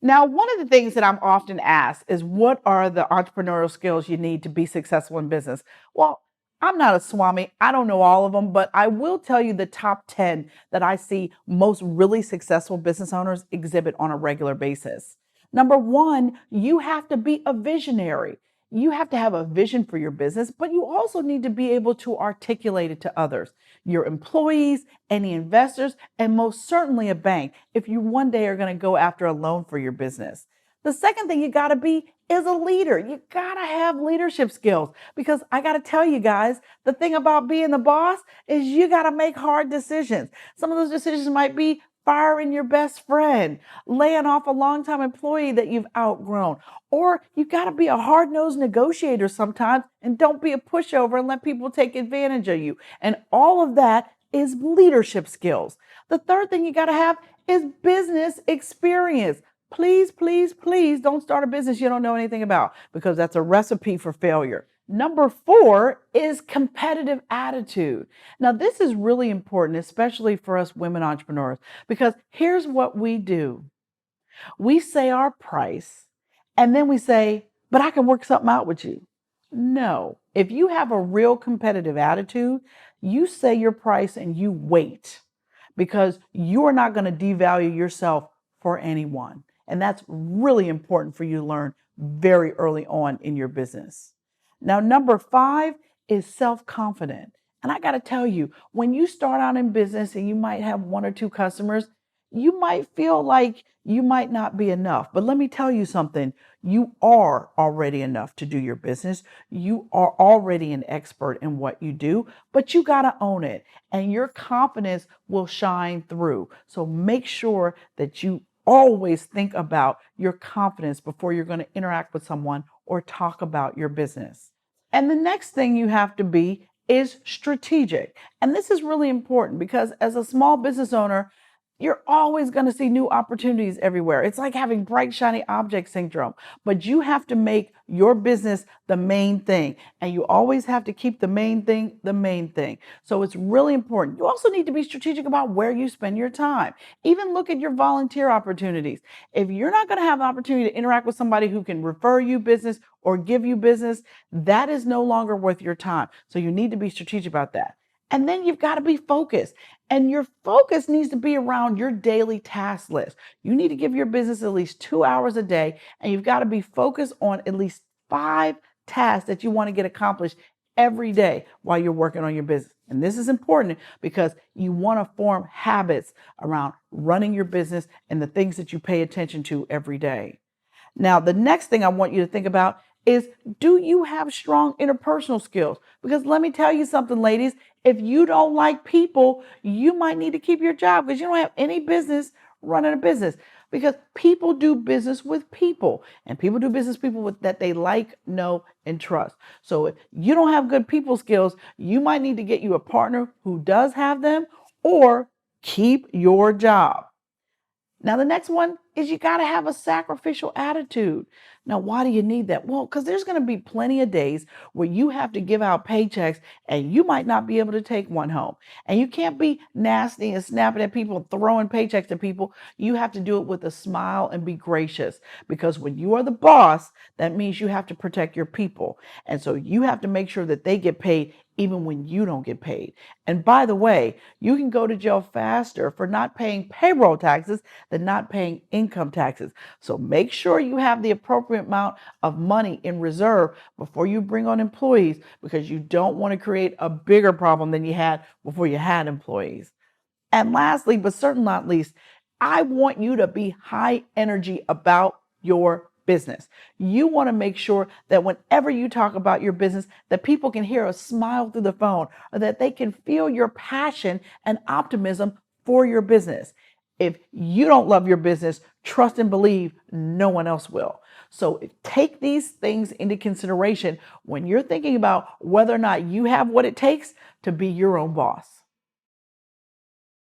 Now, one of the things that I'm often asked is what are the entrepreneurial skills you need to be successful in business? Well, I'm not a swami. I don't know all of them, but I will tell you the top 10 that I see most really successful business owners exhibit on a regular basis. Number one, you have to be a visionary. You have to have a vision for your business, but you also need to be able to articulate it to others, your employees, any investors, and most certainly a bank if you one day are going to go after a loan for your business. The second thing you got to be is a leader. You got to have leadership skills because I got to tell you guys, the thing about being the boss is you got to make hard decisions. Some of those decisions might be firing your best friend, laying off a longtime employee that you've outgrown, or you got to be a hard-nosed negotiator sometimes and don't be a pushover and let people take advantage of you. And all of that is leadership skills. The third thing you got to have is business experience. Please, please, please don't start a business you don't know anything about because that's a recipe for failure. Number four is competitive attitude. Now, this is really important, especially for us women entrepreneurs, because here's what we do. We say our price and then we say, but I can work something out with you. No, if you have a real competitive attitude, you say your price and you wait because you are not going to devalue yourself for anyone. And that's really important for you to learn very early on in your business. Now, number five is self-confident. And I got to tell you, when you start out in business and you might have one or two customers, you might feel like you might not be enough. But let me tell you something. You are already enough to do your business. You are already an expert in what you do, but you got to own it and your confidence will shine through. So make sure that you always think about your confidence before you're going to interact with someone or talk about your business. And the next thing you have to be is strategic. And this is really important because as a small business owner, you're always going to see new opportunities everywhere. It's like having bright, shiny object syndrome, but you have to make your business the main thing. And you always have to keep the main thing the main thing. So it's really important. You also need to be strategic about where you spend your time. Even look at your volunteer opportunities. If you're not going to have the opportunity to interact with somebody who can refer you business or give you business, that is no longer worth your time. So you need to be strategic about that. And then you've got to be focused. And your focus needs to be around your daily task list. You need to give your business at least 2 hours a day, and you've got to be focused on at least 5 tasks that you want to get accomplished every day while you're working on your business. And this is important because you want to form habits around running your business and the things that you pay attention to every day. Now, the next thing I want you to think about is, do you have strong interpersonal skills? Because let me tell you something, ladies, if you don't like people, you might need to keep your job because you don't have any business running a business because people do business with people and people do business with people that they like, know, and trust. So if you don't have good people skills, you might need to get you a partner who does have them or keep your job. Now, the next one is you got to have a sacrificial attitude. Now, why do you need that? Well, because there's going to be plenty of days where you have to give out paychecks and you might not be able to take one home. And you can't be nasty and snapping at people, throwing paychecks at people. You have to do it with a smile and be gracious because when you are the boss, that means you have to protect your people. And so you have to make sure that they get paid even when you don't get paid. And by the way, you can go to jail faster for not paying payroll taxes than not paying income taxes. So make sure you have the appropriate amount of money in reserve before you bring on employees because you don't want to create a bigger problem than you had before you had employees. And lastly, but certainly not least, I want you to be high energy about your business. You want to make sure that whenever you talk about your business, that people can hear a smile through the phone or that they can feel your passion and optimism for your business. If you don't love your business, trust and believe no one else will. So take these things into consideration when you're thinking about whether or not you have what it takes to be your own boss.